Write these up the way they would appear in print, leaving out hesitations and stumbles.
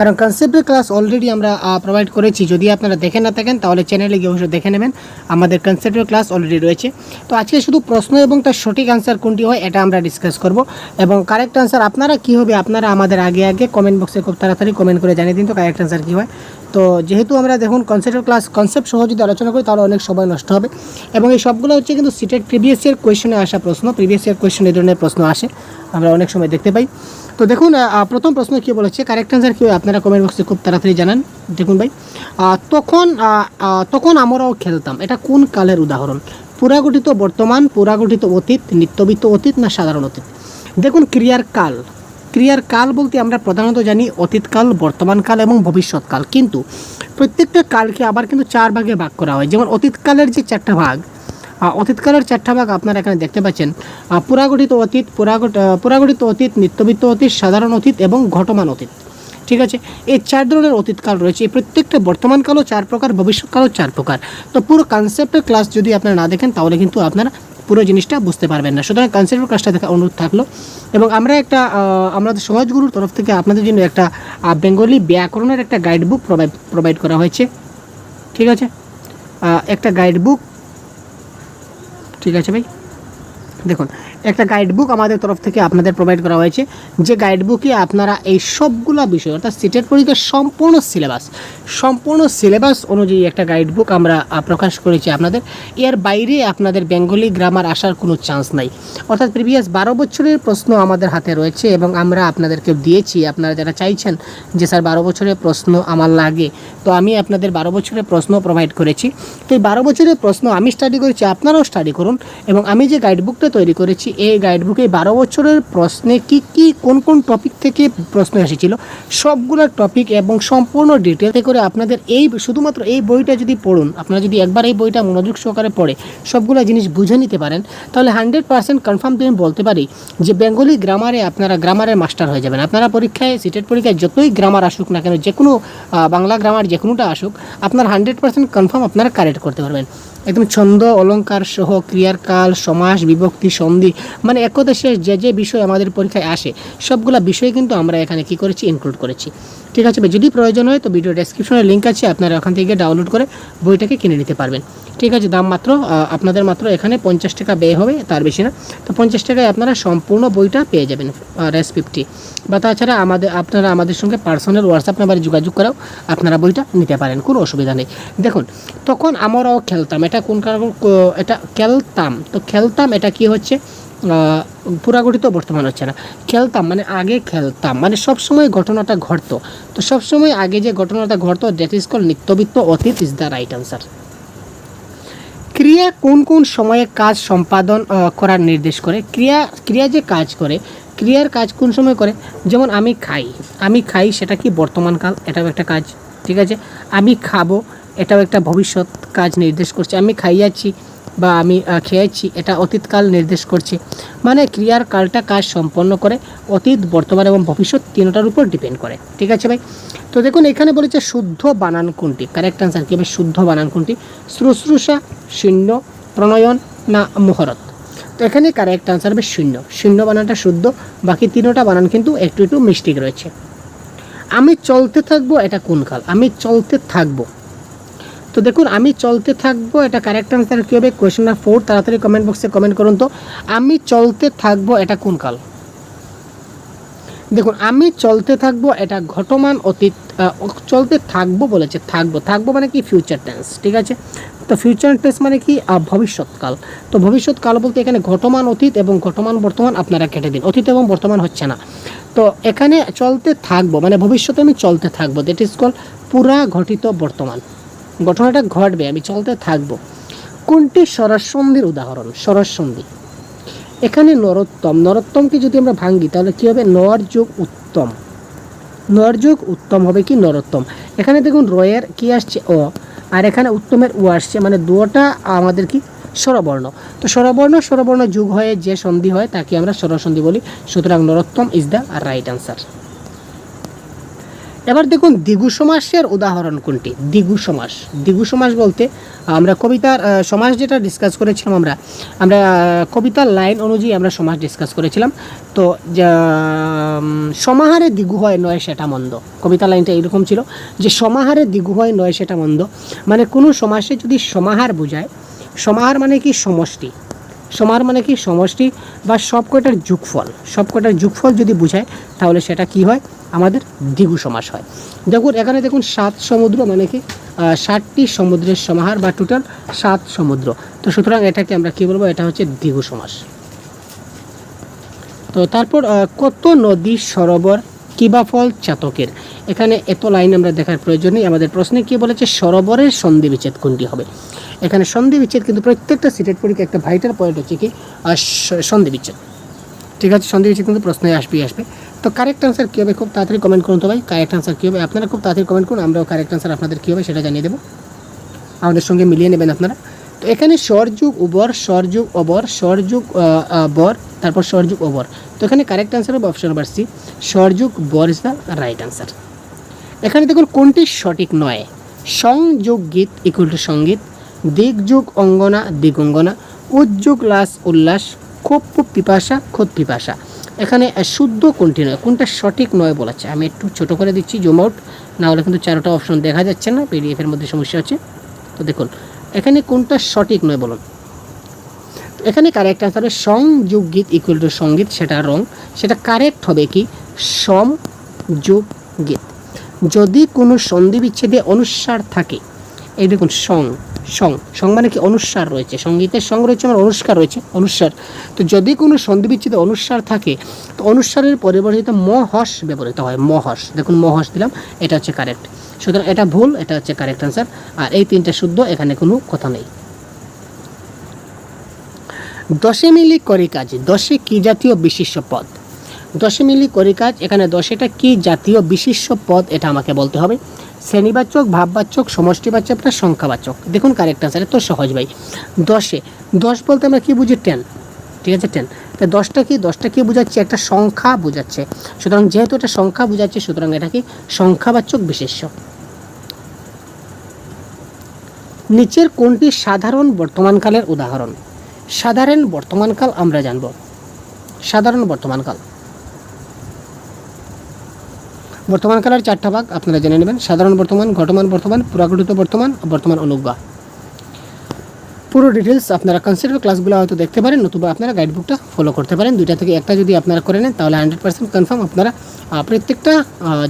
কারণ কনসেপ্টের class already আমরা provide করেছি। যদি আপনারা দেখে না থাকেন তাহলে চ্যানেলে গিয়ে অবশ্যই দেখে নেবেন, আমাদের কনসেপ্টের ক্লাস অলরেডি রয়েছে। তো আজকে শুধু প্রশ্ন এবং তার সঠিক আনসার কোনটি হয় এটা আমরা ডিসকাস করব, এবং কারেক্ট আনসার আপনারা কী হবে আপনারা আমাদের আগে কমেন্ট বক্সে খুব তাড়াতাড়ি কমেন্ট করে জানিয়ে দিন তো কারেক্ট আনসার কী হয়। তো যেহেতু আমরা দেখুন কনসেপ্টের ক্লাস কনসেপ্ট সহ যদি আলোচনা করি তাহলে অনেক সময় নষ্ট হবে, এবং এই সবগুলো হচ্ছে কিন্তু সিটেড প্রিভিয়াস ইয়ার কোয়েশনে আসা প্রশ্ন, প্রিভিয়াস ইয়ার কোয়েশন এই ধরনের প্রশ্ন আসে, আমরা অনেক সময় দেখতে পাই। তো দেখুন প্রথম প্রশ্ন কী বলেছে, কারেক্ট আনসার কী হয় আপনারা কমেন্ট বক্সে খুব তাড়াতাড়ি জানান। দেখুন ভাই, তখন আমরাও খেলতাম, এটা কোন কালের উদাহরণ? পুরাগঠিত বর্তমান, পুরাগঠিত অতীত, নিত্যবিত্ত অতীত না সাধারণ অতীত? দেখুন ক্রিয়ার কাল বলতে আমরা প্রধানত জানি অতীতকাল, বর্তমানকাল এবং ভবিষ্যৎকাল, কিন্তু প্রত্যেকটা কালকে আবার কিন্তু 4 ভাগে ভাগ করা হয়। যেমন অতীতকালের যে 4টা ভাগ, অতীতকালের 4টা ভাগ আপনারা এখানে দেখতে পাচ্ছেন, পুরাগঠিত অতীত, নিত্যবিত্ত অতীত, সাধারণ অতীত এবং ঘটমান অতীত। ঠিক আছে, এই 4 ধরনের অতীতকাল রয়েছে। এই প্রত্যেকটা বর্তমানকালও 4 প্রকার, ভবিষ্যৎকালও 4 প্রকার। তো পুরো কনসেপ্টের ক্লাস যদি আপনারা না দেখেন তাহলে কিন্তু আপনারা পুরো জিনিসটা বুঝতে পারবেন না। সুতরাং কনসেপ্টের ক্লাসটা দেখা অনুরোধ থাকলো। এবং আমরা আমাদের সহজগুরুর তরফ থেকে আপনাদের জন্য একটা বেঙ্গলি ব্যাকরণের একটা গাইড বুক প্রোভাইড করা হয়েছে। ঠিক আছে, একটা গাইড বুক, ঠিক আছে ভাই, দেখুন একটা গাইড বুক আমাদের তরফ থেকে আপনাদের প্রোভাইড করা হয়েছে, যে গাইড বুকে আপনারা এই সবগুলো বিষয় অর্থাৎ সিটের পরীক্ষার সম্পূর্ণ সিলেবাস অনুযায়ী একটা গাইড বুক আমরা প্রকাশ করেছি আপনাদের। এর বাইরে আপনাদের বেঙ্গলি গ্রামার আসার কোনো চান্স নাই। অর্থাৎ প্রিভিয়াস 12 বছরের প্রশ্ন আমাদের হাতে রয়েছে এবং আমরা আপনাদেরকে দিয়েছি। আপনারা যারা চাইছেন যে স্যার 12 বছরের প্রশ্ন আমার লাগে, তো আমি আপনাদের 12 বছরের প্রশ্ন প্রোভাইড করেছি। তো এই 12 বছরের প্রশ্ন আমি স্টাডি করেছি, আপনারাও স্টাডি করুন। এবং আমি যে গাইড বুকটা তৈরি করেছি, এই গাইড বুকে 12 বছরের প্রশ্নে কোন টপিক থেকে প্রশ্ন এসেছিল সবগুলো টপিক এবং সম্পূর্ণ ডিটেলতে করে আপনাদের শুধুমাত্র এই বইটা যদি পড়ুন, আপনারা যদি একবার এই বইটা মনোযোগ সহকারে পড়ে সবগুলো জিনিস বুঝে নিতে পারেন, তাহলে 100% কনফার্ম আমি বলতে পারি যে বেঙ্গলি গ্রামারে আপনারা গ্রামারের মাস্টার হয়ে যাবেন। আপনারা সিটেড পরীক্ষায় যতই গ্রামার আসুক না কেন, যে কোনো বাংলা গ্রামার যে কোনোটা আসুক, আপনার 100% কনফার্ম আপনারা কারেক্ট করতে পারবেন। একদম ছন্দ, অলঙ্কার সহ, ক্রিয়ার কাল, সমাস, বিভক্তি, সন্ধি, মানে একদেশে যে বিষয় আমাদের পরীক্ষায় আসে সবগুলা বিষয় কিন্তু আমরা এখানে কি করেছি, ইনক্লুড করেছি। ঠিক আছে, যদি প্রয়োজন হয় তো ভিডিও ডেসক্রিপশনে লিঙ্ক আছে, আপনারা ওখান থেকে ডাউনলোড করে বইটাকে কিনে নিতে পারবেন। ঠিক আছে, দাম আপনাদের মাত্র এখানে 50 টাকা ব্যয় হবে, তার বেশি না। তো 50 টাকায় আপনারা সম্পূর্ণ বইটা পেয়ে যাবেন রেস50। বা তাছাড়া আপনারা আমাদের সঙ্গে পার্সোনাল হোয়াটসঅ্যাপ নাম্বারে যোগাযোগ করেও আপনারা বইটা নিতে পারেন, কোনো অসুবিধা নেই। দেখুন, তখন আমরাও খেলতাম, এটা কোন কারণ, এটা খেলতাম। তো খেলতাম এটা কি হচ্ছে, পুরাগঠিত বর্তমান হচ্ছে না। খেলতাম মানে আগে খেলতাম, মানে সবসময় ঘটনাটা ঘটতো। তো সবসময় আগে যে ঘটনাটা ঘটতো, দ্যাট ইজ কল নিত্যবিত্ত অতীত ইজ দ্য রাইট আনসার। ক্রিয়া কোন সময়ে কাজ সম্পাদন করার নির্দেশ করে? ক্রিয়া যে কাজ করে, ক্রিয়ার কাজ কোন সময় করে? যেমন আমি খাই সেটা কি বর্তমানকাল, এটাও একটা কাজ। ঠিক আছে, আমি খাবো এটাও একটা ভবিষ্যৎ কাজ নির্দেশ করছে। আমি খাইয়াছি বা আমি খেয়েছি এটা অতীতকাল নির্দেশ করছে। মানে ক্রিয়ার কালটা কাজ সম্পন্ন করে অতীত, বর্তমান এবং ভবিষ্যৎ তিনটার উপর ডিপেন্ড করে। ঠিক আছে ভাই, তো দেখুন এখানে বলেছে শুদ্ধ বানান কোনটি? কারেক্ট আনসার কী হবে? শুদ্ধ বানান কোনটি? শুশ্রূষা, শূন্য, প্রণয়ন না মুহূর্ত? তো এখানে কারেক্ট আনসার হবে শূন্য বানানটা শুদ্ধ, বাকি তিনটা বানান কিন্তু একটু মিস্টেক রয়েছে। আমি চলতে থাকবো এটা কোন কাল? আমি চলতে থাকবো, তো দেখুন আমি চলতে থাকবো এটা কারেক্ট আনসার কী হবে? কোয়েশ্চেন নাম্বার 4, তাড়াতাড়ি কমেন্ট বক্সে কমেন্ট করুন তো, আমি চলতে থাকবো এটা কোন কাল? দেখুন আমি চলতে থাকবো এটা ঘটমান অতীত। চলতে থাকবো বলেছে, থাকবো মানে কি ফিউচার টেন্স। ঠিক আছে, তো ফিউচার টেন্স মানে কি ভবিষ্যৎকাল। তো ভবিষ্যৎকাল বলতে এখানে ঘটমান অতীত এবং ঘটমান বর্তমান আপনারা কেটে দিন, অতীত এবং বর্তমান হচ্ছে না। তো এখানে চলতে থাকবো মানে ভবিষ্যতে আমি চলতে থাকবো, দ্যাট ইজ কল পুরা ঘটিত বর্তমান। ঘটনাটা ঘটবে, আমি চলতে থাকবো। কোনটি স্বরসন্ধির উদাহরণ? স্বরসন্ধি, এখানে নরোত্তমকে যদি আমরা ভাঙি তাহলে কী হবে? নর যোগ উত্তম হবে কি নরোত্তম। এখানে দেখুন রয়ের কি আসছে অ, আর এখানে উত্তমের উ আসছে, মানে দুটা আমাদের কি স্বরবর্ণ। তো স্বরবর্ণ যোগ হয়ে যে সন্ধি হয় তাকে আমরা স্বরসন্ধি বলি। সুতরাং নরোত্তম ইজ দ্য রাইট আনসার। এবার দেখুন দ্বিগু সমাসের উদাহরণ কোনটি? দ্বিগু সমাস, দ্বিগু সমাস বলতে আমরা কবিতার সমাস যেটা ডিসকাস করেছিলাম, আমরা কবিতার লাইন অনুযায়ী আমরা সমাস ডিসকাস করেছিলাম। তো সমাহারে দ্বিগু হয় নয় সেটা মন্দ, কবিতা লাইনটা এরকম ছিল যে সমাহারে দ্বিগু হয় নয় সেটা মন্দ, মানে কোনো সমাসে যদি সমাহার বোঝায়, সমাহার মানে কি সমষ্টি, সমাহার মানে কি সমষ্টি বা সব কয়টার যোগফল, সব কয়টার যোগফল যদি বোঝায় তাহলে সেটা কি হয়? আমাদের দ্বিগু সমাস হয়। দেখুন এখানে দেখুন 7 সমুদ্র মানে কি 7টি সমুদ্রের সমাহার বা টোটাল 7 সমুদ্র। তো সুতরাং এটাকে আমরা কি বলবো? এটা হচ্ছে দ্বিগু সমাস। তো তারপর কত নদী সরোবর কিবা ফল চাতকের, এখানে এত লাইন আমরা দেখার প্রয়োজন নেই। আমাদের প্রশ্নে কি বলেছে? সরোবরের সন্ধি বিচ্ছেদ কোনটি হবে? এখানে সন্ধি বিচ্ছেদ কিন্তু প্রত্যেকটা সিটের পরীক্ষা একটা ভাইটাল পয়েন্ট হচ্ছে কি সন্ধি বিচ্ছেদ। ঠিক আছে, সন্ধি বিচ্ছেদ কিন্তু প্রশ্নে আসবে। তো কারেক্ট আনসার কী হবে? খুব তাড়াতাড়ি কমেন্ট করুন তো ভাই, কারেক্ট আনসার কী হবে? আপনারা খুব তাড়াতাড়ি কমেন্ট করুন, আমরাও কারেক্ট আনসার আপনাদের কী হবে সেটা জানিয়ে দেবো, আমাদের সঙ্গে মিলিয়ে নেবেন আপনারা। তো এখানে স্বরযুগ উবর, স্বরযুগ অবর, স্বরযুগ বর, তারপর স্বরযুগ অবর। তো এখানে কারেক্ট আনসার হবে অপশন নাম্বার সি, স্বরযুগ বর ইজ দ্য রাইট আনসার। এখানে দেখুন কোনটি সঠিক নয়? সংযোগ গীত ইকুয়াল টু সঙ্গীত, দিকযুগ অঙ্গনা দিগঙ্গনা, উদ্যোগ লাস উল্লাস, ক্ষোভ পিপাসা খোদ পিপাসা। এখানে শুদ্ধ কোনটি নয়, কোনটা সঠিক নয় বলেছে। আমি একটু ছোটো করে দিচ্ছি, জুম আউট, না হলে কিন্তু 4টা অপশন দেখা যাচ্ছে না, পিডিএফের মধ্যে সমস্যা হচ্ছে। তো দেখুন এখানে কোনটা সঠিক নয় বলুন। এখানে কারেক্ট আনসার হবে সংযোগ গীত ইকুয়াল টু সঙ্গীত, সেটা রং, সেটা কারেক্ট হবে কি সমযোগ গীত। যদি কোনো সন্ধি বিচ্ছেদে অনুস্বার থাকে, এই দেখুন সং মানে কি অনুস্বার রয়েছে, সঙ্গীতের সং রয়েছে আমার অনুস্বার রয়েছে, অনুস্বার। তো যদি কোনো সন্ধি বিচ্ছেদে অনুস্বার থাকে তো অনুস্বারের পরিবর্তে মহস ব্যবহৃত হয়, মহস। দেখুন মহস দিলাম, এটা হচ্ছে কারেক্ট। সুতরাং এটা ভুল, এটা হচ্ছে কারেক্ট আনসার। আর এই 3টা শুদ্ধ, এখানে কোনো কথা নেই। দশে মিলি করি কাজ, দশে কি জাতীয় বিশিষ্ট পদ? দশে মিলি করি কাজ, এখানে দশেটা কি জাতীয় বিশিষ্ট পদ এটা আমাকে বলতে হবে। শ্রেণীবাচক, ভাববাচক, সমষ্টিবাচক না সংখ্যাবাচক? দেখুন কারেক্ট আনসার এত সহজ ভাই। 10 বলতে আমরা কি বুঝি? 10, ঠিক আছে 10। তো 10টা কি বোঝাচ্ছে? একটা সংখ্যা বোঝাচ্ছে। সুতরাং যেহেতু এটা সংখ্যা বোঝাচ্ছে, সুতরাং এটা কি সংখ্যাবাচক বিশেষ্য। নিচের কোনটি সাধারণ বর্তমানকালের উদাহরণ? সাধারণ বর্তমানকাল আমরা জানব। সাধারণ বর্তমানকালের 4টা ভাগ আপনারা জেনে নেবেন। সাধারণ বর্তমান, ঘটমান বর্তমান, পুরাগঠিত বর্তমান, বর্তমান অনুজ্ঞা। পুরো ডিটেলস আপনারা কনসেপ্ট ক্লাসগুলো হয়তো দেখতে পারেন, নতুবা আপনারা গাইডবুকটা ফলো করতে পারেন। 2টা থেকে একটা যদি আপনারা করে নেন তাহলে 100% কনফার্ম আপনারা প্রত্যেকটা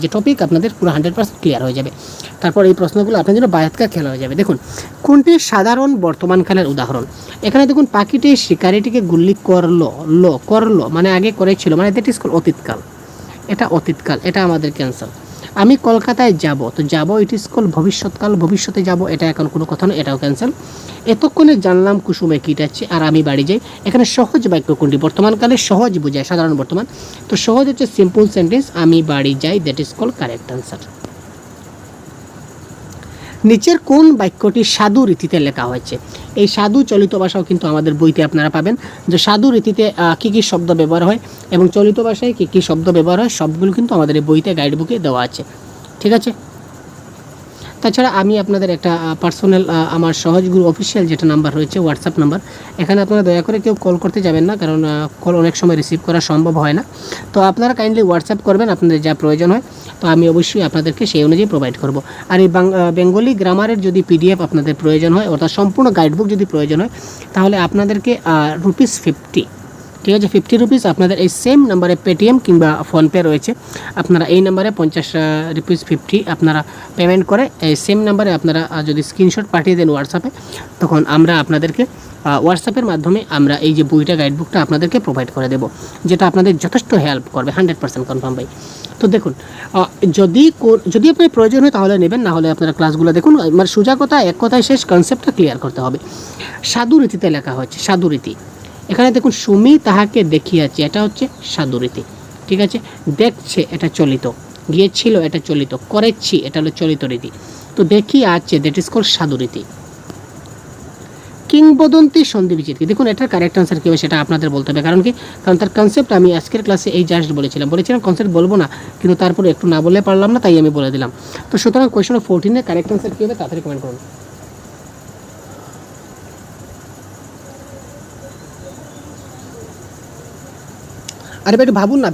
যে টপিক আপনাদের পুরো 100% ক্লিয়ার হয়ে যাবে। তারপর এই প্রশ্নগুলো আপনার জন্য বায়াতকা খেলা হয়ে যাবে। দেখুন কোনটি সাধারণ বর্তমানকালের উদাহরণ? এখানে দেখুন পাখিটি শিকারিটিকে গুলি করলো মানে আগে করেছিল, মানে দ্যাট ইজ কল অতীতকাল। এটা অতীতকাল, এটা আমাদের ক্যান্সেল। আমি কলকাতায় যাব, তো যাব ইট ইজ কল ভবিষ্যৎকাল, ভবিষ্যতে যাব, এটা এখন কোনো কথা নয়, এটাও ক্যান্সেল। এতক্ষণে জানলাম কুসুমে কিটাচ্ছে আর আমি বাড়ি যাই, এখানে সহজ বাক্য কোনটি? বর্তমানকালে সহজ বোঝায়, সাধারণ বর্তমান। তো সহজ হচ্ছে সিম্পল সেন্টেন্স, আমি বাড়ি যাই, that is call correct answer. নিচের কোন বাক্যটি সাধু রীতিতে লেখা হয়েছে? এই সাধু চলিত ভাষাও কিন্তু আমাদের বইতে আপনারা পাবেন, যে সাধু রীতিতে কী কী শব্দ ব্যবহার হয় এবং চলিত ভাষায় কী কী শব্দ ব্যবহার হয়, সবগুলো কিন্তু আমাদের এই বইতে গাইডবুকে দেওয়া আছে, ঠিক আছে। তাছাড়া আমি আপনাদের একটা পার্সোনাল আমার সহজগুরু অফিসিয়াল যেটা নাম্বার রয়েছে, হোয়াটসঅ্যাপ নাম্বার, এখানে আপনারা দয়া করে কেউ কল করতে যাবেন না, কারণ কল অনেক সময় রিসিভ করা সম্ভব হয় না। তো আপনারা কাইন্ডলি হোয়াটসঅ্যাপ করবেন আপনাদের যা প্রয়োজন হয়, তো আমি অবশ্যই আপনাদেরকে সেই অনুযায়ী প্রোভাইড করব। আর এই বেঙ্গলি গ্রামারের যদি পিডিএফ আপনাদের প্রয়োজন হয়, অর্থাৎ সম্পূর্ণ গাইডবুক যদি প্রয়োজন হয়, তাহলে আপনাদেরকে ₹50, ঠিক আছে 50 রুপিস আপনাদের এই সেম নাম্বারে পেটিএম কিংবা ফোনপে রয়েছে, আপনারা এই নাম্বারে ₹50 আপনারা পেমেন্ট করে এই সেম নাম্বারে আপনারা যদি স্ক্রিনশট পাঠিয়ে দেন হোয়াটসঅ্যাপে, তখন আমরা আপনাদেরকে হোয়াটসঅ্যাপের মাধ্যমে আমরা এই যে বইটা গাইডবুকটা আপনাদেরকে প্রোভাইড করে দেব, যেটা আপনাদের যথেষ্ট হেল্প করবে, 100% কনফার্ম ভাই। তো দেখুন যদি আপনার প্রয়োজন হয় তাহলে নেবেন, না হলে আপনারা ক্লাসগুলো দেখুন। মানে সোজা কথা, এক কথায় শেষ, কনসেপ্টটা ক্লিয়ার করতে হবে। সাধু রীতিতে লেখা হচ্ছে, সাধু রীতি। এখানে দেখুন সুমি তাহাকে দেখিয়াছে, এটা হচ্ছে সাধু রীতি, ঠিক আছে। দেখছে, এটা চলিত। গিয়েছিল, এটা চলিত। করেছি, এটা হলো চলিত রীতি। তো দেখিয়ে আছে, দ্যাট ইজ কল সাধু রীতি। কিংবদন্তি সন্ধি বিচ্ছেদ। দেখুন এটার কারেক্ট আনসার কী হবে সেটা আপনাদের বলতে হবে, কারণ কি, কারণ তার কনসেপ্ট আমি আজকের ক্লাসে এই জাস্ট বলেছিলাম কনসেপ্ট বলবো না, কিন্তু তারপরে একটু না বলে পারলাম না, তাই আমি বলে দিলাম। তো সুতরাং কোয়েশ্চন 14 কারেক্ট আনসার কী হবে তাড়াতাড়ি কমেন্ট করুন। আরে একটু ভাবুন না,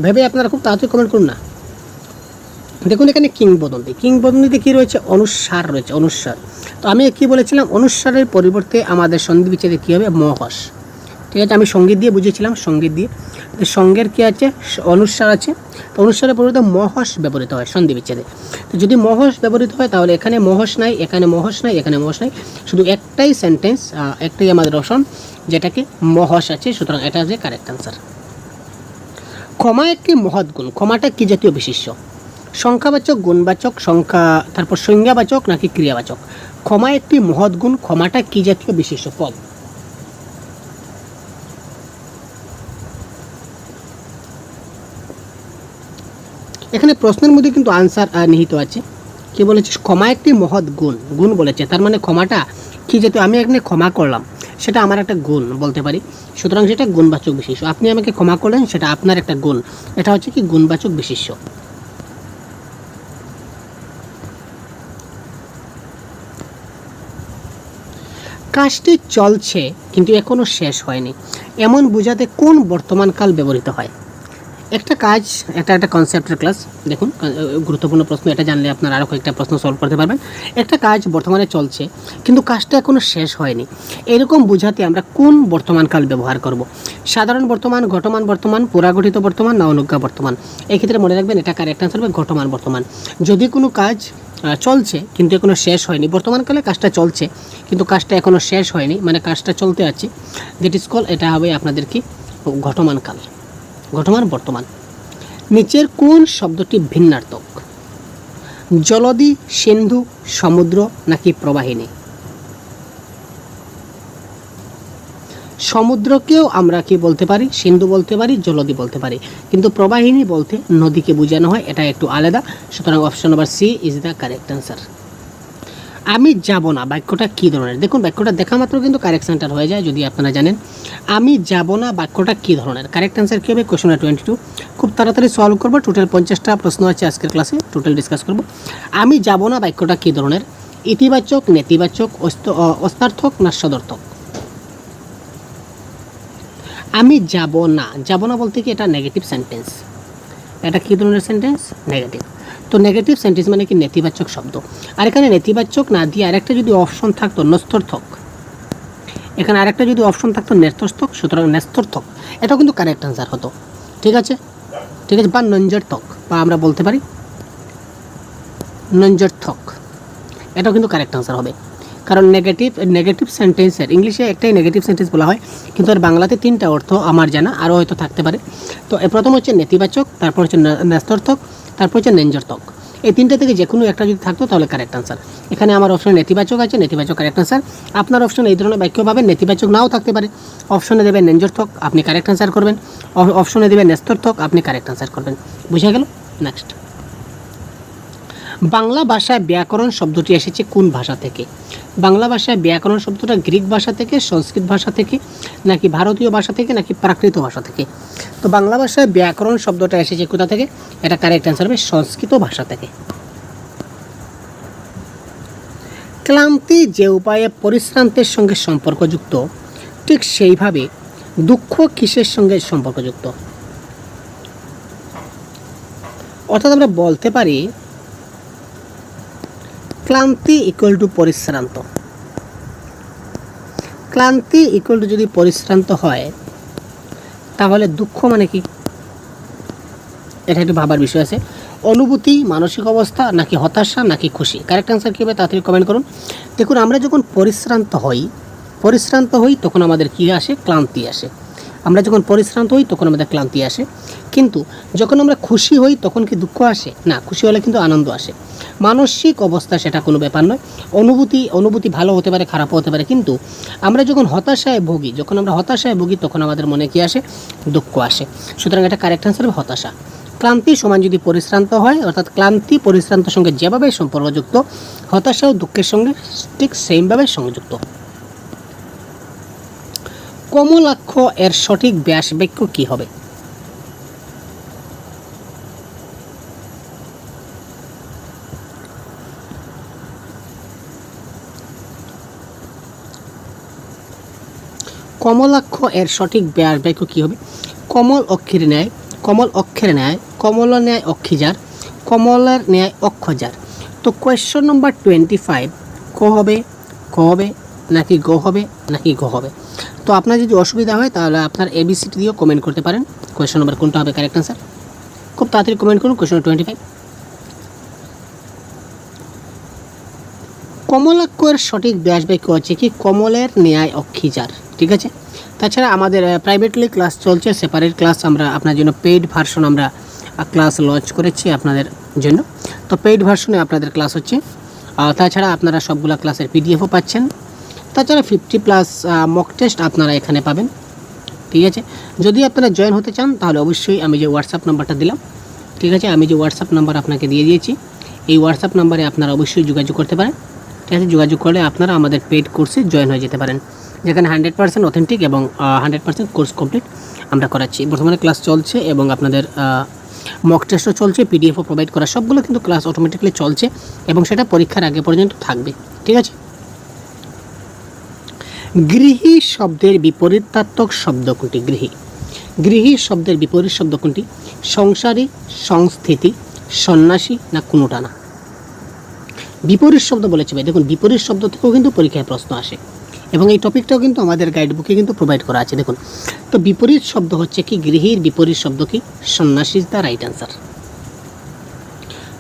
ভেবে আপনারা খুব তাড়াতাড়ি কমেন্ট করুন না। দেখুন এখানে কিংবদন্তিতে কী রয়েছে, অনুস্বার রয়েছে, অনুস্বার। তো আমি কি বলেছিলাম, অনুস্বারের পরিবর্তে আমাদের সন্ধি বিচ্ছেদে কী হবে, মহস। ঠিক আছে, আমি সঙ্গীত দিয়ে বুঝেছিলাম, সঙ্গীত দিয়ে। সঙ্গের কী আছে, অনুস্বার আছে, তো অনুস্বারের পরিবর্তে মহস ব্যবহৃত হয় সন্ধি বিচ্ছেদে। তো যদি মহস ব্যবহৃত হয় তাহলে এখানে মহস নাই, এখানে মহস নাই, এখানে মহস নাই, শুধু একটাই সেন্টেন্স, একটাই আমাদের অপশন যেটাকে মহস আছে, সুতরাং এটা হচ্ছে কারেক্ট আনসার। ক্ষমা একটি মহৎ গুণ, ক্ষমাটা কী জাতীয় বিশেষ্য, সংখ্যাবাচক, গুণবাচক, তারপর সংজ্ঞাবাচক নাকি ক্রিয়াবাচক। ক্ষমা একটি মহৎ গুণ, ক্ষমাটা কী জাতীয় বিশেষ্য পদ। এখানে প্রশ্নের মধ্যে কিন্তু আনসার নিহিত আছে। কি বলেছে, ক্ষমা একটি মহৎ গুণ বলেছে, তার মানে ক্ষমাটা কী জাতীয়। আমি এখানে ক্ষমা করলাম, সেটা আমার একটা গুণ বলতে পারি, সুতরাং সেটা গুণবাচক বিশেষ্য। আপনি আমাকে ক্ষমা করলেন, সেটা আপনার একটা গুণ, এটা হচ্ছে কি গুণবাচক বিশেষ্য। কাজটি চলছে কিন্তু এখনো শেষ হয়নি, এমন বোঝাতে কোন বর্তমানকাল ব্যবহৃত হয়। একটা কাজ, একটা কনসেপ্টের ক্লাস, দেখুন গুরুত্বপূর্ণ প্রশ্ন, এটা জানলে আপনারা আরও কয়েকটা প্রশ্ন সলভ করতে পারবেন। একটা কাজ বর্তমানে চলছে কিন্তু কাজটা এখনও শেষ হয়নি, এরকম বোঝাতে আমরা কোন বর্তমানকাল ব্যবহার করব। সাধারণ বর্তমান, ঘটমান বর্তমান, পুরাগঠিত বর্তমান না অনুজ্ঞা বর্তমান। এক্ষেত্রে মনে রাখবেন এটা কারেক্ট আনসার হবে ঘটমান বর্তমান। যদি কোনো কাজ চলছে কিন্তু এখনও শেষ হয়নি, বর্তমানকালে কাজটা চলছে কিন্তু কাজটা এখনও শেষ হয়নি, মানে কাজটা চলতে আছে, দ্যাট ইজ কল, এটা হবে আপনাদের কি ঘটমানকাল, ঘটমান বর্তমান। নিচের কোন শব্দটি ভিন্নার্থক, জলদি, সিন্ধু, সমুদ্র নাকি প্রবাহিনী। সমুদ্রকেও আমরা কি বলতে পারি, সিন্ধু বলতে পারি, জলদি বলতে পারি, কিন্তু প্রবাহিনী বলতে নদীকে বোঝানো হয়, এটা একটু আলাদা, সুতরাং option number C is the correct answer. আমি যাব না বাক্যটা কী ধরনের, দেখুন বাক্যটা দেখা মাত্র কিন্তু কারেক্ট সেন্টার হয়ে যায়, যদি আপনারা জানেন আমি যাব না বাক্যটা কী ধরনের। কারেক্ট অ্যান্সার কী হবে, কোয়েশ্চন 22। খুব তাড়াতাড়ি সলভ করবো, টোটাল 50টা প্রশ্ন আছে আজকের ক্লাসে, টোটাল ডিসকাস করব। আমি যাব না বাক্যটা কী ধরনের, ইতিবাচক, নেতিবাচক, অস্তার্থক না সদর্থক। আমি যাব না বলতে কি এটা নেগেটিভ সেন্টেন্স, এটা কী ধরনের সেন্টেন্স, নেগেটিভ। তো নেগেটিভ সেন্টেন্স মানে কি নেতিবাচক শব্দ। আর এখানে নেতিবাচক না দিয়ে আরেকটা যদি অপশন থাকতো নস্তর্থক, এখানে আরেকটা যদি অপশন থাকতো নেস্তর্থক, সুতরাং নেস্তর্থক এটাও কিন্তু কারেক্ট আনসার হতো। ঠিক আছে, বা নঞ্জর্থক, বা আমরা বলতে পারি নঞ্জর্থক, এটাও কিন্তু কারেক্ট আনসার হবে। কারণ নেগেটিভ সেন্টেন্সের ইংলিশে একটাই নেগেটিভ সেন্টেন্স বলা হয়, কিন্তু আর বাংলাতে 3টা অর্থ আমার জানা, আরও হয়তো থাকতে পারে। তো প্রথম হচ্ছে নেতিবাচক, তারপর হচ্ছে নেস্তর্থক, তারপর হচ্ছে নেঞ্জর্থক। এই 3টে থেকে যে কোনো একটা যদি থাকতো তাহলে কারেক্ট আনসার। এখানে আমার অপশনে নেতিবাচক আছে, নেতিবাচক কারেক্ট আনসার। আপনার অপশনে এই ধরনের বাক্য পাবেন, নেতিবাচক নাও থাকতে পারে। অপশনে দেবেন নেঞ্জর্থক, আপনি কারেক্ট আনসার করবেন। অপশনে দেবেন নেস্তর্থক, আপনি কারেক্ট আনসার করবেন। বুঝা গেল? নেক্সট, বাংলা ভাষায় ব্যাকরণ শব্দটি এসেছে কোন ভাষা থেকে। বাংলা ভাষায় ব্যাকরণ শব্দটা গ্রিক ভাষা থেকে, সংস্কৃত ভাষা থেকে, নাকি ভারতীয় ভাষা থেকে, নাকি প্রাকৃত ভাষা থেকে। তো বাংলা ভাষায় ব্যাকরণ শব্দটা এসেছে কোথা থেকে, এটা কারেক্ট অ্যান্সার হবে সংস্কৃত ভাষা থেকে। ক্লান্তি যে উপায়ে পরিশ্রান্তের সঙ্গে সম্পর্কযুক্ত, ঠিক সেইভাবে দুঃখ কিসের সঙ্গে সম্পর্কযুক্ত। অর্থাৎ আমরা বলতে পারি ক্লান্তি ইকুয়াল টু পরিশ্রান্ত। ক্লান্তি ইকুয়াল টু যদি পরিশ্রান্ত হয় তাহলে দুঃখ মানে কি, এটা একটু ভাবার বিষয় আছে। অনুভূতি, মানসিক অবস্থা, নাকি হতাশা, নাকি খুশি। কারেক্ট অ্যান্সার কী হবে তাড়াতাড়ি কমেন্ট করুন। দেখুন আমরা যখন পরিশ্রান্ত হই তখন আমাদের কী আসে, ক্লান্তি আসে। আমরা যখন পরিশ্রান্ত হই তখন আমাদের ক্লান্তি আসে, কিন্তু যখন আমরা খুশি হই তখন কি দুঃখ আসে না, খুশি হলে কিন্তু আনন্দ আসে। মানসিক অবস্থা সেটা কোনো ব্যাপার নয়, অনুভূতি ভালো হতে পারে, খারাপও হতে পারে, কিন্তু আমরা যখন হতাশায় ভুগি তখন আমাদের মনে কি আসে, দুঃখ আসে। সুতরাং এটা কারেক্ট অ্যান্সার হবে হতাশা। ক্লান্তি সমান যদি পরিশ্রান্ত হয়, অর্থাৎ ক্লান্তি পরিশ্রান্তের সঙ্গে যেভাবে সম্পর্কযুক্ত, হতাশাও দুঃখের সঙ্গে ঠিক সেমভাবে সংযুক্ত। কমলাক্ষ এর সঠিক ব্যাস বাক্য কি হবে? কমলাক্ষ এর সঠিক ব্যাস বাক্য কি হবে? কমল অক্ষের ন্যায়, কমল অক্ষের ন্যায়, কমল ন্যায় অক্ষিজার, কমলের ন্যায় অক্ষজার। তো কোয়েশ্চন নম্বর 25 ক হবে, ক হবে নাকি গ হবে নাকি ঘ হবে? তো আপনার যদি অসুবিধা হয় তাহলে আপনার এবিসিটি দিয়েও কমেন্ট করতে পারেন। কোয়েশ্চন নম্বর কোনটা হবে কারেক্ট আনসার? খুব তাড়াতাড়ি কমেন্ট করুন। কোয়েশ্চন 25, কমলাক্ষর সঠিক ব্যাস বাক্য হচ্ছে কি কমলের ন্যায় অক্ষিজার। ঠিক আছে। তাছাড়া আমাদের প্রাইভেটলি ক্লাস চলছে, সেপারেট ক্লাস আমরা আপনার জন্য পেইড ভার্সন আমরা ক্লাস লঞ্চ করেছি আপনাদের জন্য। তো পেইড ভার্সনে আপনাদের ক্লাস হচ্ছে। তাছাড়া আপনারা সবগুলো ক্লাসের পিডিএফও পাচ্ছেন। তাছাড়া 50+ মক টেস্ট আপনারা এখানে পাবেন। ঠিক আছে। যদি আপনারা জয়েন হতে চান তাহলে অবশ্যই আমি যে হোয়াটসঅ্যাপ নাম্বারটা দিলাম, ঠিক আছে, আমি যে হোয়াটসঅ্যাপ নাম্বার আপনাকে দিয়ে দিয়েছি, এই হোয়াটসঅ্যাপ নাম্বারে আপনারা অবশ্যই যোগাযোগ করতে পারেন। ঠিক আছে। যোগাযোগ করলে আপনারা আমাদের পেইড কোর্সে জয়েন হয়ে যেতে পারেন, যেখানে 100% অথেন্টিক এবং 100% কোর্স কমপ্লিট আমরা করাচ্ছি। বর্তমানে ক্লাস চলছে এবং আপনাদের মক টেস্টও চলছে, পিডিএফও প্রোভাইড করা, সবগুলো কিন্তু ক্লাস অটোমেটিকলি চলছে এবং সেটা পরীক্ষার আগে পর্যন্ত থাকবে। ঠিক আছে। গৃহী শব্দের বিপরীতার্থক শব্দ কোনটি? গৃহী, গৃহী শব্দের বিপরীত শব্দ কোনটি? সংসারী, সংস্থিতি, সন্ন্যাসী না কোনোটা না? বিপরীত শব্দ বলেছে ভাই, দেখুন বিপরীত শব্দ থেকেও কিন্তু পরীক্ষায় প্রশ্ন আসে এবং এই টপিকটাও কিন্তু আমাদের গাইড বুকে কিন্তু প্রোভাইড করা আছে। দেখুন, তো বিপরীত শব্দ হচ্ছে কি গৃহীর বিপরীত শব্দ কি? সন্ন্যাসী ইজ দ্য রাইট আনসার।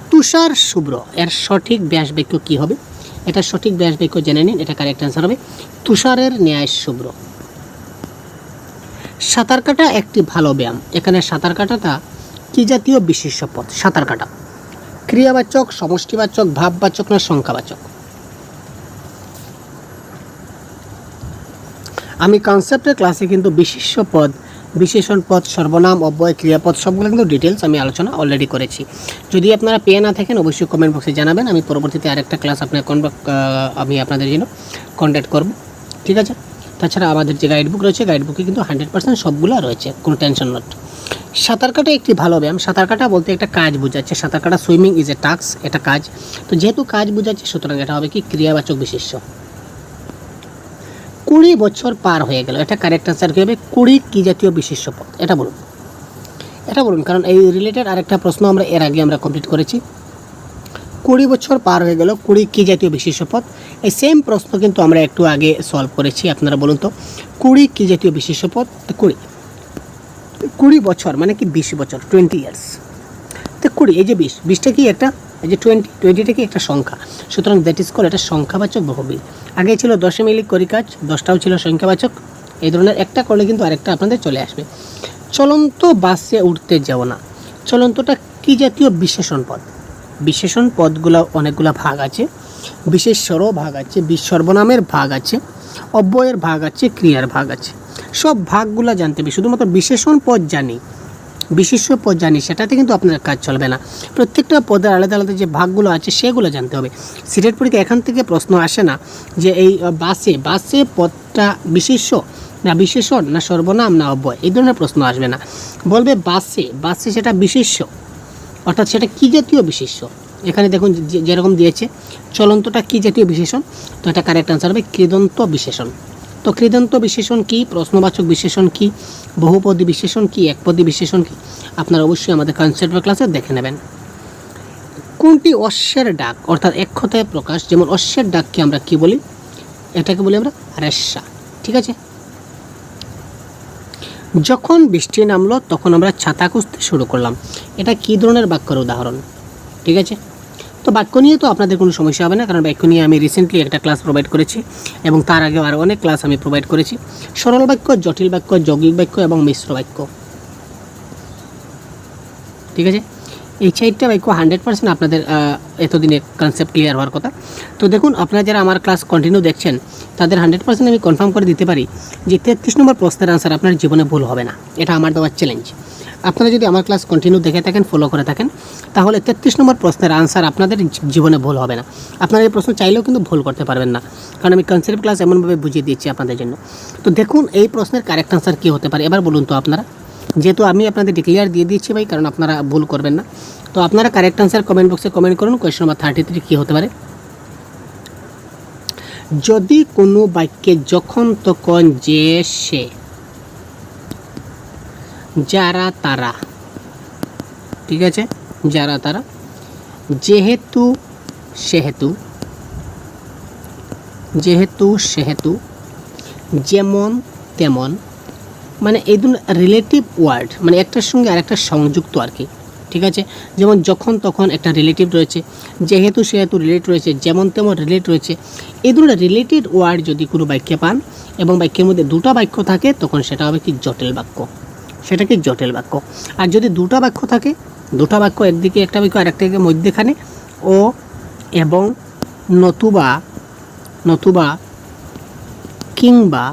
তুষার শুভ্র এর সঠিক ব্যাস বাক্য কি হবে? এটা সঠিক ব্যাস বাক্য জেনে নিন, এটা কারেক্ট আনসার হবে তুষারের ন্যায় শুভ্র। সাঁতার কাটা একটি ভালো ব্যায়াম, এখানে সাঁতার কাটাটা কি জাতীয় বিশেষ্য পদ? সাঁতার কাটা ক্রিয়াবাচক, সমষ্টিবাচক, ভাববাচক না সংখ্যাবাচক? আমি কনসেপ্টের ক্লাসে কিন্তু বিশেষ্য পদ, বিশেষণ পদ, সর্বনাম, অব্যয়, ক্রিয়াপদ সবগুলো কিন্তু ডিটেলস আমি আলোচনা অলরেডি করেছি। যদি আপনারা পেয়ে না থাকেন অবশ্যই কমেন্ট বক্সে জানাবেন, আমি পরবর্তীতে আরেকটা ক্লাস আমি আপনাদের জন্য কন্ট্যাক্ট করব। ঠিক আছে। তাছাড়া আমাদের যে গাইড বুক রয়েছে, গাইড বুকে কিন্তু 100% সবগুলো রয়েছে, কোনো টেনশন নট। সাঁতার কাটা একটি ভালো ব্যায়াম, সাঁতার কাটা বলতে একটা কাজ বোঝাচ্ছে। সাঁতার কাটা, সুইমিং ইজ এ টাস্ক, এটা কাজ। তো যেহেতু কাজ বোঝাচ্ছে সুতরাং এটা হবে কি ক্রিয়াবাচক বিশেষ্য। 20 বছর পার হয়ে গেল, এটা কারেক্ট আনসার কী হবে? 20 কী জাতীয় বিশেষ্য পদ? এটা বলুন, এটা বলুন, কারণ এই রিলেটেড আরেকটা প্রশ্ন আমরা এর আগে আমরা কমপ্লিট করেছি। 20 বছর পার হয়ে গেল, 20 কী জাতীয় বিশেষ্য পদ? এই সেম প্রশ্ন কিন্তু আমরা একটু আগে সলভ করেছি। আপনারা বলুন তো 20 কী জাতীয় বিশেষ্য পদ? তো 20 বছর মানে কি 20 বছর, 20 ইয়ার্স। তো 20, এই যে 20টা কি একটা, এই যে 20টা কি একটা সংখ্যা, সুতরাং দ্যাট ইজ কল এটা সংখ্যাবাচক বহুব্রীহি। আগে ছিল দশমিক করি কাজ, 10টাও ছিল সংখ্যাবাচক। এই ধরনের একটা করলে কিন্তু আরেকটা আপনাদের চলে আসবে। চলন্ত বাসে উঠতে যাও না, চলন্তটা কী জাতীয় বিশেষণ পদ? বিশেষণ পদগুলো অনেকগুলো ভাগ আছে, বিশেষ্যরও ভাগ আছে, সর্বনামের ভাগ আছে, অব্যয়ের ভাগ আছে, ক্রিয়ার ভাগ আছে। সব ভাগগুলো জানতে হবে, শুধুমাত্র বিশেষণ পদ জানি, বিশেষ্য পদ জানি সেটাতে কিন্তু আপনার কাজ চলবে না। প্রত্যেকটা পদের আলাদা আলাদা যে ভাগগুলো আছে সেগুলো জানতে হবে। সিটেট পরীক্ষা এখান থেকে প্রশ্ন আসে না যে এই বাসে পদটা বিশেষ্য না বিশেষণ না সর্বনাম না অব্যয়, এই ধরনের প্রশ্ন আসবে না। বলবে বাসে সেটা বিশেষ্য, অর্থাৎ সেটা কী জাতীয় বিশেষ্য। এখানে দেখুন যেরকম দিয়েছে চলন্তটা কী জাতীয় বিশেষণ, তো এটা কারেক্ট আনসার হবে কৃদন্ত বিশেষণ। তো কৃদন্ত বিশেষণ কি, প্রশ্নবাচক বিশেষণ কি, বহুপদী বিশেষণ কি, একপদী বিশেষণ কি, আপনারা অবশ্যই আমাদের কনসেপ্ট ক্লাসে দেখে নেবেন। কোনটি অশ্বের ডাক, অর্থাৎ এক কথায় প্রকাশ, যেমন অশ্বের ডাককে আমরা কি বলি? এটাকে বলি আমরা রেশা। ঠিক আছে। যখন বৃষ্টি নামলো তখন আমরা ছাতা খুঁজতে শুরু করলাম, এটা কী ধরনের বাক্যের উদাহরণ? ঠিক আছে। তো বাক্য নিয়ে তো আপনাদের কোনো সমস্যা হবে না, কারণ বাক্য নিয়ে আমি রিসেন্টলি একটা ক্লাস প্রোভাইড করেছি এবং তার আগেও আরও অনেক ক্লাস আমি প্রোভাইড করেছি। সরল বাক্য, জটিল বাক্য, যৌগিক বাক্য এবং মিশ্র বাক্য। ঠিক আছে। এই 4টা বাক্য 100% আপনাদের এতদিনে কনসেপ্ট ক্লিয়ার হওয়ার কথা। তো দেখুন, আপনারা যারা আমার ক্লাস কন্টিনিউ দেখছেন তাদের 100% আমি কনফার্ম করে দিতে পারি যে 33 নম্বর প্রশ্নের আনসার আপনার জীবনে ভুল হবে না, এটা আমার দেওয়ার চ্যালেঞ্জ। আপনারা যদি আমার ক্লাস কন্টিনিউ দেখে থাকেন, ফলো করে থাকেন, তাহলে 33 নম্বর প্রশ্নের আনসার আপনাদের জীবনে ভুল হবে না। আপনারা এই প্রশ্ন চাইলেও কিন্তু ভুল করতে পারবেন না, কারণ আমি কনসেপ্ট ক্লাস এমনভাবে বুঝিয়ে দিচ্ছি আপনাদের জন্য। তো দেখুন এই প্রশ্নের কারেক্ট আনসার কী হতে পারে, এবার বলুন তো আপনারা। যেহেতু আমি আপনাদের ডিক্লিয়ার দিয়ে দিচ্ছি ভাই, কারণ আপনারা ভুল করবেন না। তো আপনারা কারেক্ট আনসার কমেন্ট বক্সে কমেন্ট করুন। কোয়েশ্চন নাম্বার 33 কী হতে পারে? যদি কোনো বাক্যে যখন তখন যে সে যারা তারা, ঠিক আছে, যারা তারা, যেহেতু সেহেতু, যেহেতু সেহেতু, যেমন তেমন, মানে এই দুটো রিলেটিভ ওয়ার্ড, মানে একটার সঙ্গে আরেকটা সংযুক্ত আর কি, ঠিক আছে। যেমন যখন তখন একটা রিলেটিভ রয়েছে, যেহেতু সেহেতু রিলেট রয়েছে, যেমন তেমন রিলেট রয়েছে। এই দুটো রিলেটেড ওয়ার্ড যদি কোনো বাক্যে পান এবং বাক্যের মধ্যে দুটো বাক্য থাকে, তখন সেটা হবে কি জটিল বাক্য, সেটা কি জটিল বাক্য। আর যদি দুটো বাক্য থাকে, দুটো বাক্য একদিকে একটা বাক্য আর একটা মধ্যেখানে ও এবং নতুবা, নতুবা, কিংবা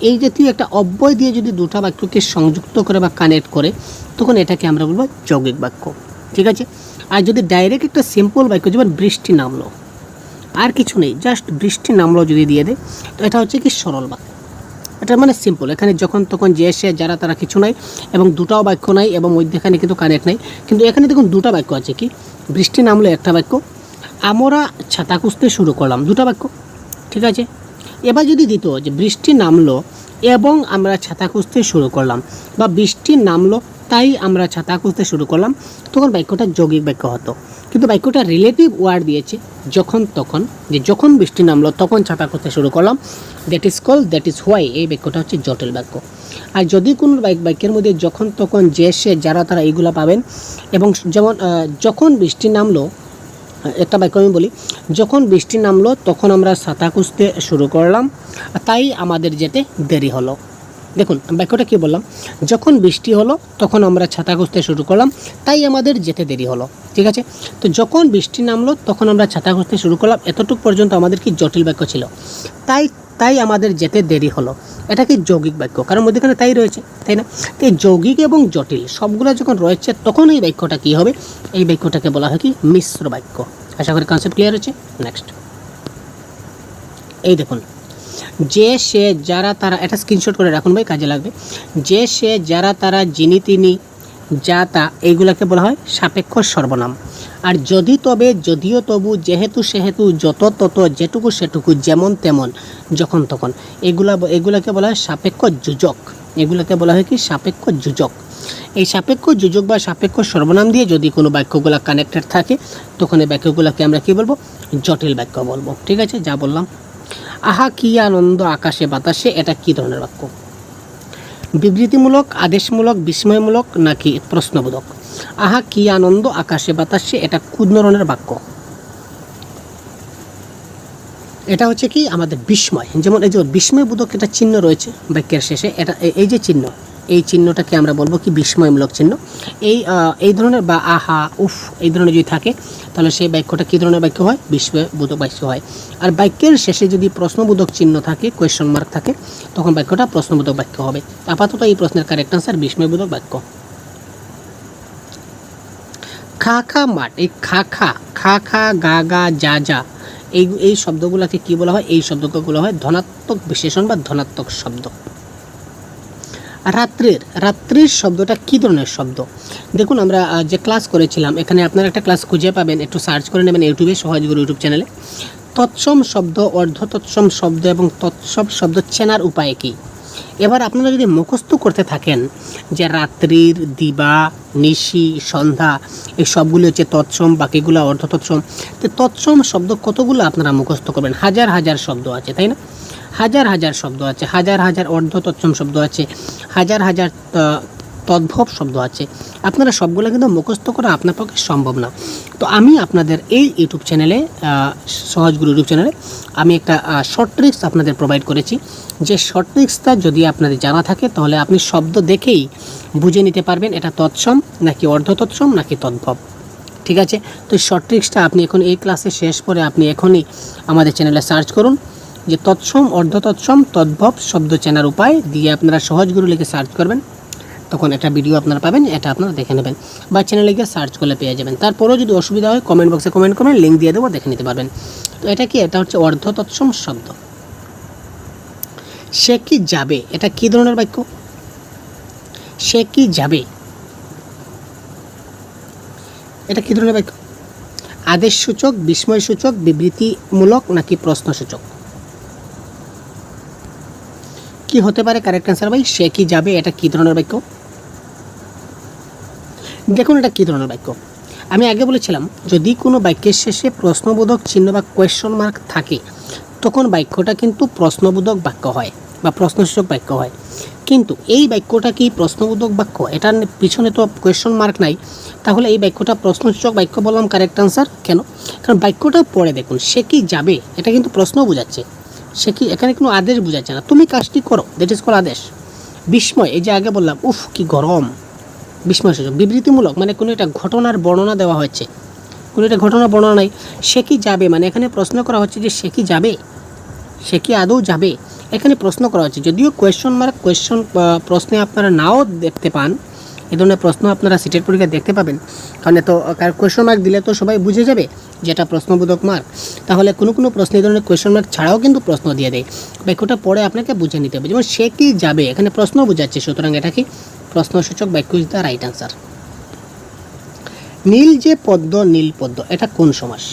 এই জাতীয় একটা অব্যয় দিয়ে যদি দুটো বাক্যকে সংযুক্ত করে বা কানেক্ট করে, তখন এটাকে আমরা বলবো যৌগিক বাক্য, ঠিক আছে। আর যদি ডাইরেক্ট একটা সিম্পল বাক্য, যেমন বৃষ্টি নামলো, আর কিছু নেই, জাস্ট বৃষ্টি নামলো যদি দিয়ে দেয়, তো এটা হচ্ছে কি সরল বাক্য। এটা মানে সিম্পল, এখানে যখন তখন যে সে যারা তারা কিছু নাই এবং দুটাও বাক্য নাই এবং মধ্যেখানে কিন্তু কানেক্ট নাই। কিন্তু এখানে দেখুন দুটো বাক্য আছে, কি বৃষ্টি নামলো একটা বাক্য, আমরা ছাতা খুঁজতে শুরু করলাম দুটো বাক্য, ঠিক আছে। এবার যদি দিত যে বৃষ্টি নামলো এবং আমরা ছাতা খুঁজতে শুরু করলাম, বা বৃষ্টি নামলো তাই আমরা ছাতা খুঁজতে শুরু করলাম, তখন বাক্যটা যৌগিক বাক্য হতো। কিন্তু বাক্যটা রিলেটিভ ওয়ার্ড দিয়েছে যখন তখন, যে যখন বৃষ্টি নামলো তখন ছাতা খুঁজতে শুরু করলাম, that is call, that is why, এই বাক্যটা হচ্ছে জটিল বাক্য। আর যদি কোনো বাক্যের মধ্যে যখন তখন যে সে যারা তারা এইগুলো পাবেন, এবং যেমন যখন বৃষ্টি নামলো, একটা বাক্য আমি বলি, যখন বৃষ্টি নামলো তখন আমরা ছাতা খুঁজতে শুরু করলাম, তাই আমাদের যেতে দেরি হলো। দেখুন বাক্যটা কী বললাম, যখন বৃষ্টি হলো তখন আমরা ছাতা খুঁজতে শুরু করলাম, তাই আমাদের যেতে দেরি হলো, ঠিক আছে। তো যখন বৃষ্টি নামলো তখন আমরা ছাতা খুঁজতে শুরু করলাম, এতটুকু পর্যন্ত আমাদের কি জটিল বাক্য ছিল, তাই আমাদের যেতে দেরি হলো। এটা কি যৌগিক বাক্য, কারণ মধ্যখানে তাই রয়েছে, তাই না। তো এই যৌগিক এবং জটিল সবগুলো যখন রয়েছে, তখন এই বাক্যটা কী হবে, এই বাক্যটাকে বলা হয় কি মিশ্র বাক্য। আশা করি কনসেপ্ট ক্লিয়ার হচ্ছে। নেক্সট এই দেখুন, যে সে যারা তারা, এটা স্ক্রিনশট করে রাখুন ভাই, কাজে লাগবে। যে সে যারা তারা, যিনি তিনি, যা তা, এইগুলোকে বলা হয় সাপেক্ষ সর্বনাম। আর যদি তবে, যদিও তবু, যেহেতু সেহেতু, যত তত, যেটুকু সেটুকু, যেমন তেমন, যখন তখন, এগুলাকে বলা হয় সাপেক্ষ যোজক। এগুলোকে বলা হয় কি সাপেক্ষ যোজক। এই সাপেক্ষ যোজক বা সাপেক্ষ সর্বনাম দিয়ে যদি কোনো বাক্যগুলো কানেক্টেড থাকে, তখন এই বাক্যগুলোকে আমরা কী বলবো, জটিল বাক্য বলবো, ঠিক আছে। যা বললাম, আহা কি আনন্দ আকাশে বাতাসে, এটা কি ধরনের বাক্য? বিবৃতিমূলক, আদেশমূলক, বিস্ময়মূলক নাকি প্রশ্নবোধক? আহা কি আনন্দ আকাশে বাতাসে, এটা কোন ধরনের বাক্য? এটা হচ্ছে কি আমাদের বিস্ময়। যেমন এই যে বিস্ময়বোধক একটা চিহ্ন রয়েছে বাক্যের শেষে, এটা এই যে চিহ্ন, এই চিহ্নটাকে আমরা বলবো কি বিস্ময়মূলক চিহ্ন। এই ধরনের বা আহা, উফ, এই ধরনের যদি থাকে, তাহলে সেই বাক্যটা কী ধরনের বাক্য হয়, বিস্ময়বোধক বাক্য হয়। আর বাক্যের শেষে যদি প্রশ্নবোধক চিহ্ন থাকে, কোয়েশ্চন মার্ক থাকে, তখন বাক্যটা প্রশ্নবোধক বাক্য হবে। আপাতত এই প্রশ্নের কারেক্ট আনসার বিস্ময়বোধক বাক্য। খা খা মাঠ, এই খা খা, খা খা, গা গা, যা যা, এই শব্দগুলোকে কী বলা হয়, এই শব্দগুলো হয় ধনাত্মক বিশেষণ বা ধনাত্মক শব্দ। রাত্রির শব্দটা কী ধরনের শব্দ? দেখুন আমরা যে ক্লাস করেছিলাম, এখানে আপনারা একটা ক্লাস খুঁজে পাবেন, একটু সার্চ করে নেবেন ইউটিউবে, সহজগুরু ইউটিউব চ্যানেলে। তৎসম শব্দ, অর্ধ তৎসম শব্দ এবং তৎসম শব্দ চেনার উপায় কী? এবার আপনারা যদি মুখস্থ করতে থাকেন যে রাত্রির, দিবা, নিশি, সন্ধ্যা, এই সবগুলো হচ্ছে তৎসম, বাকিগুলো অর্ধ তৎসম। তো তৎসম শব্দ কতগুলো আপনারা মুখস্থ করবেন? হাজার হাজার শব্দ আছে, তাই না? হাজার হাজার শব্দ আছে, হাজার হাজার অর্ধ তৎসম শব্দ আছে, হাজার হাজার তদ্ভব শব্দ আছে। আপনারা সবগুলো কিন্তু মুখস্থ করা আপনার পক্ষে সম্ভব না। তো আমি আপনাদের এই ইউটিউব চ্যানেলে, সহজগুরু ইউটিউব চ্যানেলে, আমি একটা শর্ট ট্রিক্স আপনাদের প্রোভাইড করেছি। যে শর্ট ট্রিক্সটা যদি আপনাদের জানা থাকে, তাহলে আপনি শব্দ দেখেই বুঝে নিতে পারবেন এটা তৎসম নাকি অর্ধ তৎসম নাকি তদ্ভব, ঠিক আছে। তো শর্ট ট্রিক্সটা আপনি এখন এই ক্লাসে শেষ করে আপনি এখনই আমাদের চ্যানেলে সার্চ করুন যে তৎসম, অর্ধ তৎসম, তদ্ভব শব্দ চেনার উপায় দিয়ে আপনারা সহজগুরু লিখে সার্চ করবেন। তখন একটা ভিডিও আপনারা পাবেন, এটা আপনারা দেখে নেবেন বা চ্যানেলে গিয়ে সার্চ করলে পেয়ে যাবেন। তারপরেও যদি অসুবিধা হয় কমেন্ট বক্সে কমেন্ট করবেন, লিঙ্ক দিয়ে দেবো, দেখে নিতে পারবেন। তো এটা কি, এটা হচ্ছে অর্ধ তৎসম শব্দ। সে কি যাবে, এটা কি ধরনের বাক্য? সে কি যাবে, এটা কি ধরনের বাক্য? আদেশসূচক, বিস্ময়সূচক, বিবৃতিমূলক নাকি প্রশ্নসূচক? কি হতে পারে কারেক্ট অ্যান্সার ভাই? সে কি যাবে, এটা কি ধরনের বাক্য? দেখুন এটা কি ধরনের বাক্য। আমি আগে বলেছিলাম যদি কোনো বাক্যের শেষে প্রশ্নবোধক চিহ্ন বা কোয়েশ্চন মার্ক থাকে তখন বাক্যটা কিন্তু প্রশ্নবোধক বাক্য হয় বা প্রশ্নসূচক বাক্য হয়। কিন্তু এই বাক্যটা কি প্রশ্নবোধক বাক্য? এটার পিছনে তো কোয়েশ্চন মার্ক নাই, তাহলে এই বাক্যটা প্রশ্নসূচক বাক্য বললাম কারেক্ট আনসার। কেন? কারণ বাক্যটা পড়ে দেখুন, সে কি যাবে এটা কিন্তু প্রশ্ন বোঝাচ্ছে, সে কি এখানে কোনো আদেশ বোঝাচ্ছে না, তুমি কাজটি করো, দ্যাট ইজ কল আদেশ। বিস্ময়, এই যে আগে বললাম উফ কি গরম, বিস্ময়সূচক। বিবৃতিমূলক মানে কোনো একটা ঘটনার বর্ণনা দেওয়া হচ্ছে, কোনো একটা ঘটনার বর্ণনা নাই। সে কি যাবে মানে এখানে প্রশ্ন করা হচ্ছে যে সে কি যাবে, সে কি আদৌ যাবে, এখানে প্রশ্ন করা হচ্ছে। যদিও কোয়েশ্চন মার্ক কোয়েশ্চন প্রশ্নে আপনারা নাও দেখতে পান, এ ধরনের প্রশ্ন আপনারা সিটের পরীক্ষায় দেখতে পাবেন, কারণ এত কোয়েশ্চন মার্ক দিলে তো সবাই বুঝে যাবে যে এটা প্রশ্নবোধক মার্ক। তাহলে কোনো কোনো প্রশ্নে এই ধরনের কোয়েশ্চন মার্ক ছাড়াও কিন্তু প্রশ্ন দিয়ে দেয়, বাক্যটা পড়ে আপনাকে বুঝে নিতে হবে। যেমন সে কি যাবে, এখানে প্রশ্ন বোঝাচ্ছে, সুতরাং এটা কি প্রশ্নসূচক বাক্য ইজ দ্য রাইট আনসার। নীল যে পদ্ম, নীল পদ্ম, এটা কোন সমাস?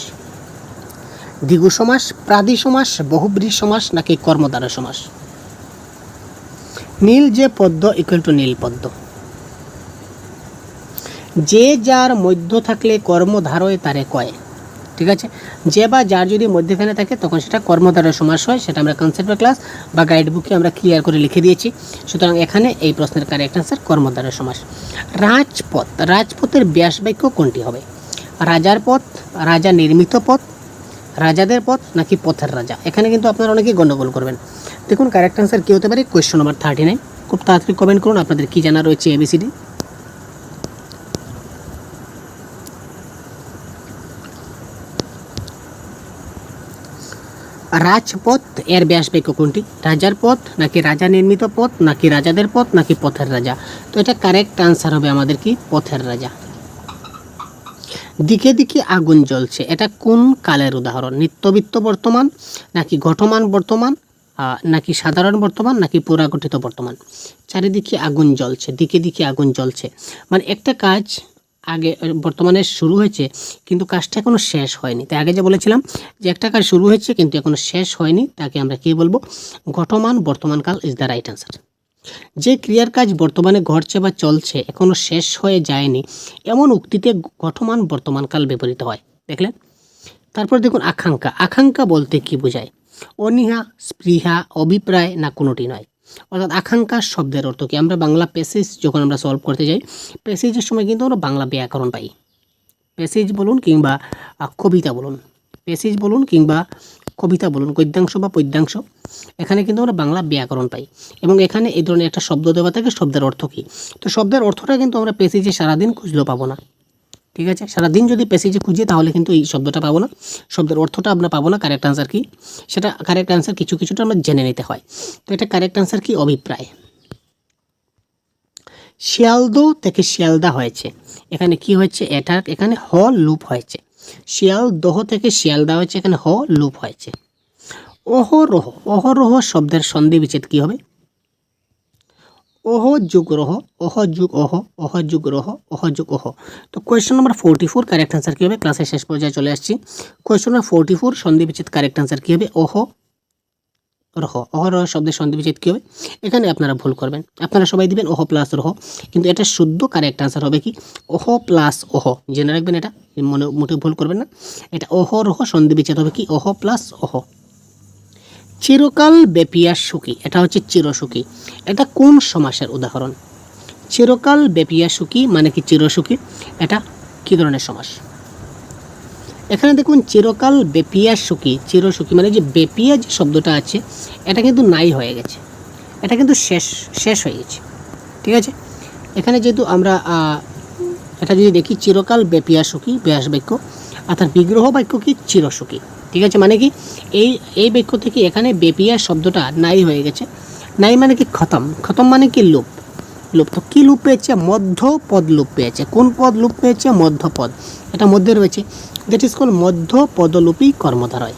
দ্বিগু সমাস, প্রাদি সমাস, বহুব্রী সমাস নাকি কর্মদ্বারা সমাস? নীল যে পদ্ম ইকুয়াল টু নীল পদ্ম। যে যার মধ্য থাকলে কর্মধারয় তারে কয়, ঠিক আছে? যে বা যার যদি মধ্যখানে থাকে তখন সেটা কর্মধারয় সমাস হয়, সেটা আমরা কনসেপ্ট ক্লাস বা গাইড বুকে আমরা ক্লিয়ার করে লিখে দিয়েছি। সুতরাং এখানে এই প্রশ্নের কারেক্ট আনসার কর্মধারয় সমাস। রাজপথ, রাজপথের ব্যাস বাক্য কোনটি হবে? রাজার পথ, রাজা নির্মিত পথ, রাজাদের পথ নাকি পথের রাজা? এখানে কিন্তু আপনারা অনেকেই গণ্ডগোল করবেন। দেখুন কারেক্ট আনসার কী হতে পারে? Question number 39। খুব তাড়াতাড়ি কমেন্ট করুন আপনাদের কী জানা রয়েছে এবিসিডি। রাজপথ এর ব্যাস বাক্য কোনটি? রাজার পথ নাকি রাজা নির্মিত পথ নাকি রাজাদের পথ নাকি পথের রাজা? তো এটা কারেক্ট আনসার হবে আমাদের কি? পথের রাজা। দিকে দিকে আগুন জ্বলছে, এটা কোন কালের উদাহরণ? নিত্যবিত্ত বর্তমান নাকি ঘটমান বর্তমান নাকি সাধারণ বর্তমান নাকি পুরাগঠিত বর্তমান? চারিদিকে আগুন জ্বলছে, দিকে দিকে আগুন জ্বলছে মানে একটা কাজ আগে বর্তমানে শুরু হয়েছে কিন্তু কাজটা এখনো শেষ হয়নি। তাই আগে যে বলেছিলাম যে একটা কাজ শুরু হয়েছে কিন্তু এখনো শেষ হয়নি, তাকে আমরা কি বলবো? ঘটমান বর্তমানকাল ইজ দ্য রাইট আনসার। যে ক্রিয়ার কাজ বর্তমানে ঘটছে বা চলছে এখনো শেষ হয়ে যায়নি এমন উক্তিতে ঘটমান বর্তমানকাল ব্যবহৃত হয়, দেখলেন? তারপর দেখুন আকাঙ্ক্ষা, আকাঙ্ক্ষা বলতে কি বোঝায়? অনীহা, স্পৃহা, অভিপ্রায় না কোনোটি নয়? অর্থাৎ আকাঙ্ক্ষা শব্দের অর্থ কি? আমরা বাংলা প্যাসেজ যখন আমরা সলভ করতে যাই, প্যাসেজের সময় কিন্তু আমরা বাংলা ব্যাকরণ পাই। প্যাসেজ বলুন কিংবা কবিতা বলুন, প্যাসেজ বলুন কিংবা কবিতা বলুন, গদ্যাংশ বা পদ্যাংশ, এখানে কিন্তু আমরা বাংলা ব্যাকরণ পাই এবং এখানে এই ধরনের একটা শব্দ দেওয়া থাকে, শব্দের অর্থ কী। তো শব্দের অর্থটা কিন্তু আমরা প্যাসেজে সারাদিন খুঁজলেও পাবো না, ঠিক আছে? সারাদিন যদি প্যাসেজে খুঁজি তাহলে কিন্তু এই শব্দটা পাবো না, শব্দের অর্থটা আমরা পাবো না। কারেক্ট আনসার কি? সেটা কারেক্ট আনসার কিছুটা আমরা জেনে নিতে হয়। তো এটা কারেক্ট আনসার কি? অভিপ্রায়। শিয়ালদহ থেকে শিয়ালদা হয়েছে, এখানে কি হয়েছে? এটা এখানে হ লুপ হয়েছে। শিয়ালদহ থেকে শিয়ালদা হয়েছে, এখানে হ লুপ হয়েছে। অহরহ, অহরহ শব্দের সন্ধি বিচ্ছেদ কি হবে? অহ যুগ রহ, অহ যুগ অহ, অহ যুগ রহ, অহ যুগ অহ। তো কোয়েশ্চন নাম্বার 44 কারেক্ট আনসার কী হবে? ক্লাসের শেষ পর্যায়ে চলে আসছি। কোয়েশ্চন নাম্বার 44 সন্ধি বিচ্ছেদ কারেক্ট আনসার কী হবে? অহ রহ, অহ রহ শব্দের সন্ধি বিচ্ছেদ কী হবে? এখানে আপনারা ভুল করবেন, আপনারা সবাই দিবেন অহ প্লাস রহ, কিন্তু এটা শুদ্ধ কারেক্ট আনসার হবে কি? অহ প্লাস অহ। জেনে রাখবেন, এটা মনে মোটেও ভুল করবেন না। এটা অহ রহ সন্ধি বিচ্ছেদ হবে কি? অহ প্লাস অহ। চিরকাল ব্যাপিয়া সুখী, এটা হচ্ছে চিরসুখী, এটা কোন সমাসের উদাহরণ? চিরকাল ব্যাপিয়া সুখী মানে কি চিরসুখী, এটা কী ধরনের সমাস? এখানে দেখুন চিরকাল ব্যাপিয়া সুখী, চিরসুখী মানে যে ব্যাপিয়া যে শব্দটা আছে এটা কিন্তু নাই হয়ে গেছে, এটা কিন্তু শেষ হয়ে গেছে, ঠিক আছে? এখানে যেহেতু আমরা এটা যদি দেখি চিরকাল ব্যাপিয়া সুখী ব্যাস বাক্য, অর্থাৎ বিগ্রহ বাক্য কি? চিরসুখী, ঠিক আছে? মানে কি এই বাক্য থেকে এখানে ব্যাপিয়া শব্দটা নাই হয়ে গেছে। নাই মানে কি? খতম, খতম মানে কি? লোপ, লুপ। তো কী লুপ পেয়েছে? মধ্যপদ লুপ পেয়েছে। কোন পদ লুপ পেয়েছে? মধ্যপদ। এটা মধ্যে রয়েছে, দ্যাট ইজ কল মধ্যপদলুপী কর্মধারয়।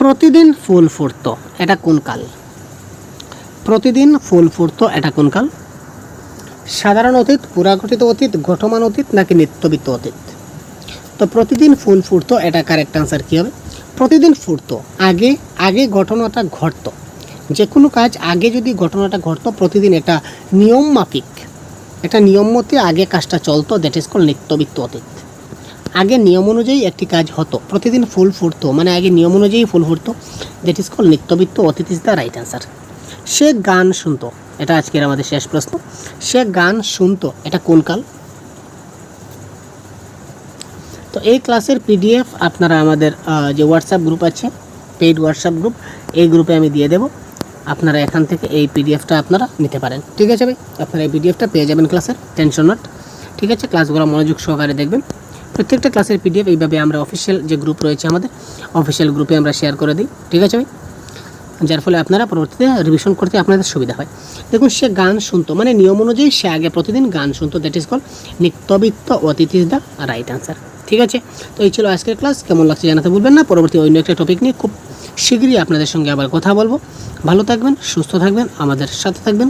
প্রতিদিন ফুল ফুটতো, এটা কোন কাল? প্রতিদিন ফুল ফুটতো, এটা কোন কাল? সাধারণ অতীত, পুরাগঠিত অতীত, ঘটমান অতীত নাকি নিত্যবিত্ত অতীত? তো প্রতিদিন ফুল ফুটতো, এটা কারেক্ট আনসার কী হবে? প্রতিদিন ফুটতো, আগে আগে ঘটনাটা ঘটতো। যে কোনো কাজ আগে যদি ঘটনাটা ঘটতো প্রতিদিন, এটা নিয়ম মাফিক, একটা নিয়ম মতে আগে কাজটা চলতো, দ্যাট ইজ কল নিত্যবিত্ত অতীত। আগে নিয়ম অনুযায়ী একটি কাজ হতো, প্রতিদিন ফুল ফুটতো মানে আগে নিয়ম অনুযায়ী ফুল ফুটতো, দ্যাট ইজ কল নিত্যবিত্ত অতীত ইজ দ্য রাইট অ্যান্সার। সে গান শুনতো, এটা আজকের আমাদের শেষ প্রশ্ন। সে গান শুনতো, এটা কোন কাল? তো এই ক্লাসের পিডিএফ আপনারা আমাদের যে হোয়াটসঅ্যাপ গ্রুপ আছে, পেইড হোয়াটসঅ্যাপ গ্রুপ, এই গ্রুপে আমি দিয়ে দেবো। আপনারা এখান থেকে এই পিডিএফটা আপনারা নিতে পারেন। ঠিক আছে ভাই, আপনারা এই পিডিএফটা পেয়ে যাবেন ক্লাসের, টেনশন নট। ঠিক আছে, ক্লাসগুলো মনোযোগ সহকারে দেখবেন। প্রত্যেকটা ক্লাসের পিডিএফ এইভাবে আমরা অফিসিয়াল যে গ্রুপ রয়েছে আমাদের, অফিসিয়াল গ্রুপে আমরা শেয়ার করে দিই। ঠিক আছে ভাই, যার ফলে আপনারা পরবর্তীতে রিভিশন করতে আপনাদের সুবিধা হয়। দেখুন, সে গান শুনতো মানে নিয়ম অনুযায়ী সে আগে প্রতিদিন গান শুনতো, দ্যাট ইজ কল নিত্যবিত্ত অতীত ইজ দ্য রাইট অ্যান্সার। ঠিক আছে, তো এই ছিল আজকের ক্লাস। কেমন লাগছে জানাতে ভুলবেন না। পরবর্তী অন্য একটা টপিক নিয়ে খুব শীঘ্রই আপনাদের সঙ্গে আবার কথা বলবো। ভালো থাকবেন, সুস্থ থাকবেন, আমাদের সাথে থাকবেন।